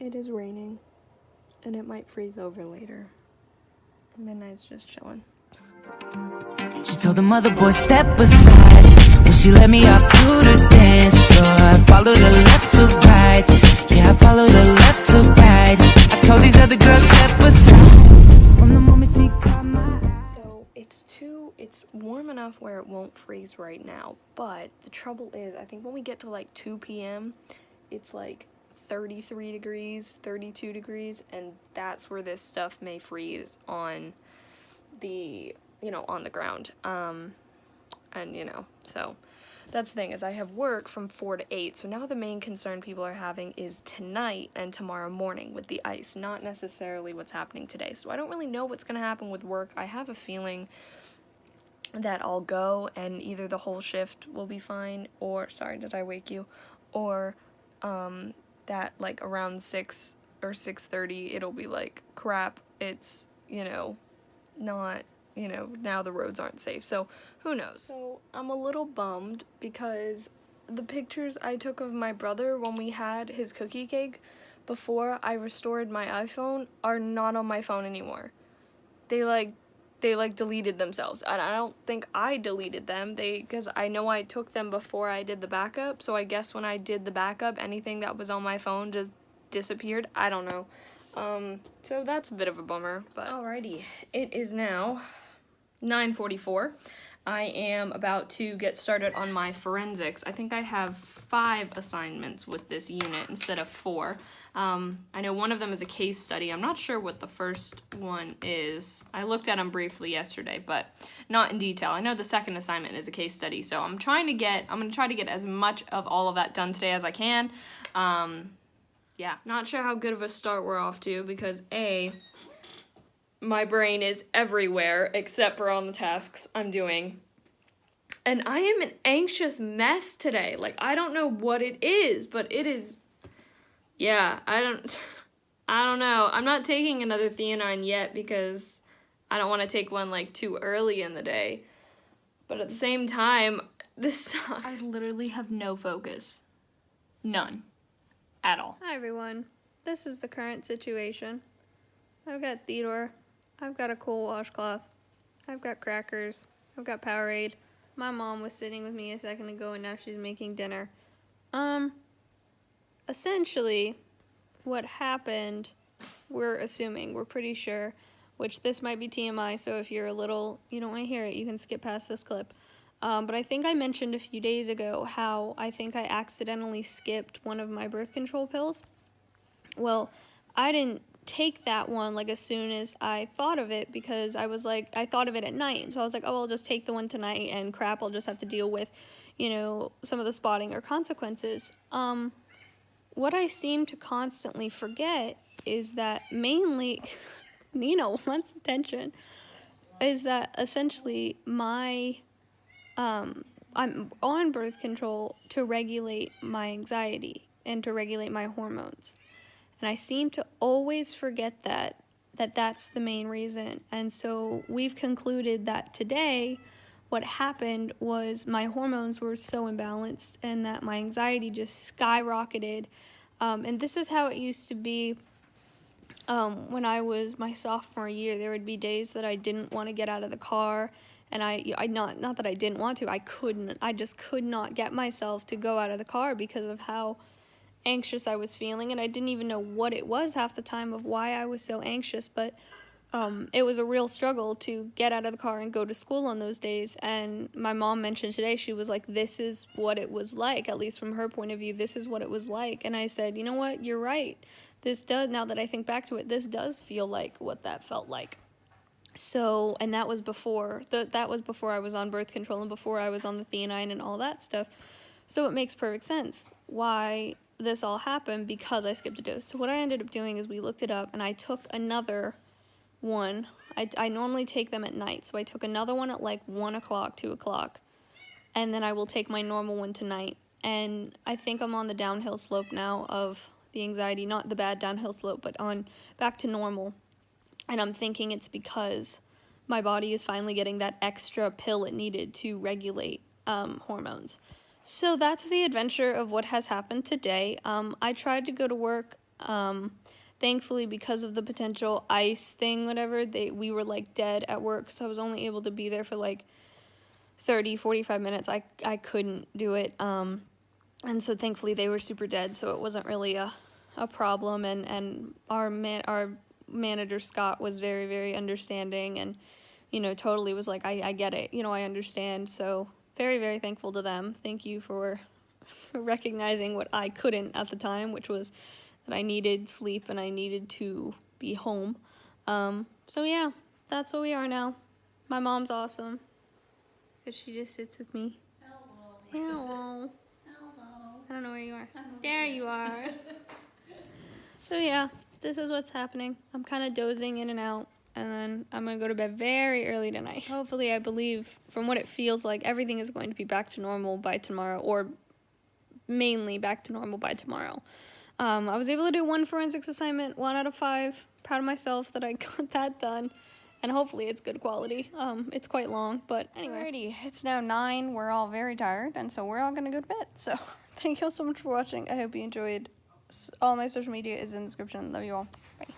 It is raining, and it might freeze over later. Midnight's just chilling. She told the mother boy step aside when she let me off to the dance floor. I followed her left to right. Yeah, I followed her left to right. I told these other girls step aside from the moment she caught my eye. So it's warm enough where it won't freeze right now, but the trouble is, I think when we get to like 2 p.m., it's like 33 degrees, 32 degrees, and that's where this stuff may freeze on the, on the ground. So that's the thing, is I have work from 4 to 8, so now the main concern people are having is tonight and tomorrow morning with the ice, not necessarily what's happening today. So I don't really know what's going to happen with work. I have a feeling that I'll go and either the whole shift will be fine, or, sorry, did I wake you? Or, that, like, around 6 or 6:30, it'll be like, crap, it's, not, now the roads aren't safe. So, who knows? So, I'm a little bummed because the pictures I took of my brother when we had his cookie cake before I restored my iPhone are not on my phone anymore. They deleted themselves. And I don't think I deleted them. Because I know I took them before I did the backup. So I guess when I did the backup, anything that was on my phone just disappeared. I don't know. So that's a bit of a bummer. But alrighty, it is now 9:44. I am about to get started on my forensics. I think I have 5 assignments with this unit instead of 4. I know one of them is a case study. I'm not sure what the first one is. I looked at them briefly yesterday, but not in detail. I know the second assignment is a case study, so I'm going to try to get as much of all of that done today as I can. Yeah, not sure how good of a start we're off to because my brain is everywhere except for on the tasks I'm doing. And I am an anxious mess today. Like, I don't know what it is, but it is, yeah, I don't know. I'm not taking another theanine yet because I don't want to take one, like, too early in the day. But at the same time, this sucks. I literally have no focus. None. At all. Hi everyone, this is the current situation. I've got Theodore, I've got a cool washcloth, I've got crackers, I've got Powerade. My mom was sitting with me a second ago and now she's making dinner. Essentially, what happened, we're pretty sure, which this might be TMI, so if you don't want to hear it, you can skip past this clip. But I think I mentioned a few days ago how I think I accidentally skipped one of my birth control pills. Well, I didn't take that one as soon as I thought of it because I thought of it at night. So I was like, oh, I'll just take the one tonight and crap, I'll just have to deal with, some of the spotting or consequences. What I seem to constantly forget is that mainly, Nina wants attention, is that essentially I'm on birth control to regulate my anxiety and to regulate my hormones. And I seem to always forget that's the main reason. And so we've concluded that today what happened was my hormones were so imbalanced and that my anxiety just skyrocketed. And this is how it used to be when I was my sophomore year. There would be days that I didn't want to get out of the car. And not that I didn't want to, I just could not get myself to go out of the car because of how anxious I was feeling, and I didn't even know what it was half the time of why I was so anxious, but it was a real struggle to get out of the car and go to school on those days. And my mom mentioned today, she was like, this is what it was like, at least from her point of view, this is what it was like. And I said, you know what, you're right, now that I think back to it, this does feel like what that felt like. So, and that was before I was on birth control and before I was on the theanine and all that stuff. So it makes perfect sense why this all happened, because I skipped a dose. So what I ended up doing is we looked it up and I took another one. I normally take them at night. So I took another one at 1 o'clock, 2 o'clock, and then I will take my normal one tonight. And I think I'm on the downhill slope now of the anxiety, not the bad downhill slope, but on back to normal. And I'm thinking it's because my body is finally getting that extra pill it needed to regulate hormones. So that's the adventure of what has happened today. I tried to go to work Thankfully, because of the potential ice thing, whatever, we were like dead at work, so I was only able to be there for like 30-45 minutes. I couldn't do it, and so thankfully they were super dead, so it wasn't really a problem. And our manager Scott was very, very understanding, and totally was like, I get it, I understand. So very, very thankful to them. Thank you for recognizing what I couldn't at the time, which was that I needed sleep and I needed to be home. So yeah, that's what we are now. My mom's awesome, because she just sits with me. Hello. Hello. I don't know where you are. There you are. So yeah, this is what's happening. I'm kind of dozing in and out, and then I'm going to go to bed very early tonight. Hopefully, I believe, from what it feels like, everything is going to be back to normal by tomorrow, or mainly back to normal by tomorrow. I was able to do 1 forensics assignment, 1 out of 5. Proud of myself that I got that done, and hopefully it's good quality. It's quite long, but anyway. Alrighty, it's now 9. We're all very tired, and so we're all gonna go to bed. So thank you all so much for watching. I hope you enjoyed. All my social media is in the description. Love you all. Bye.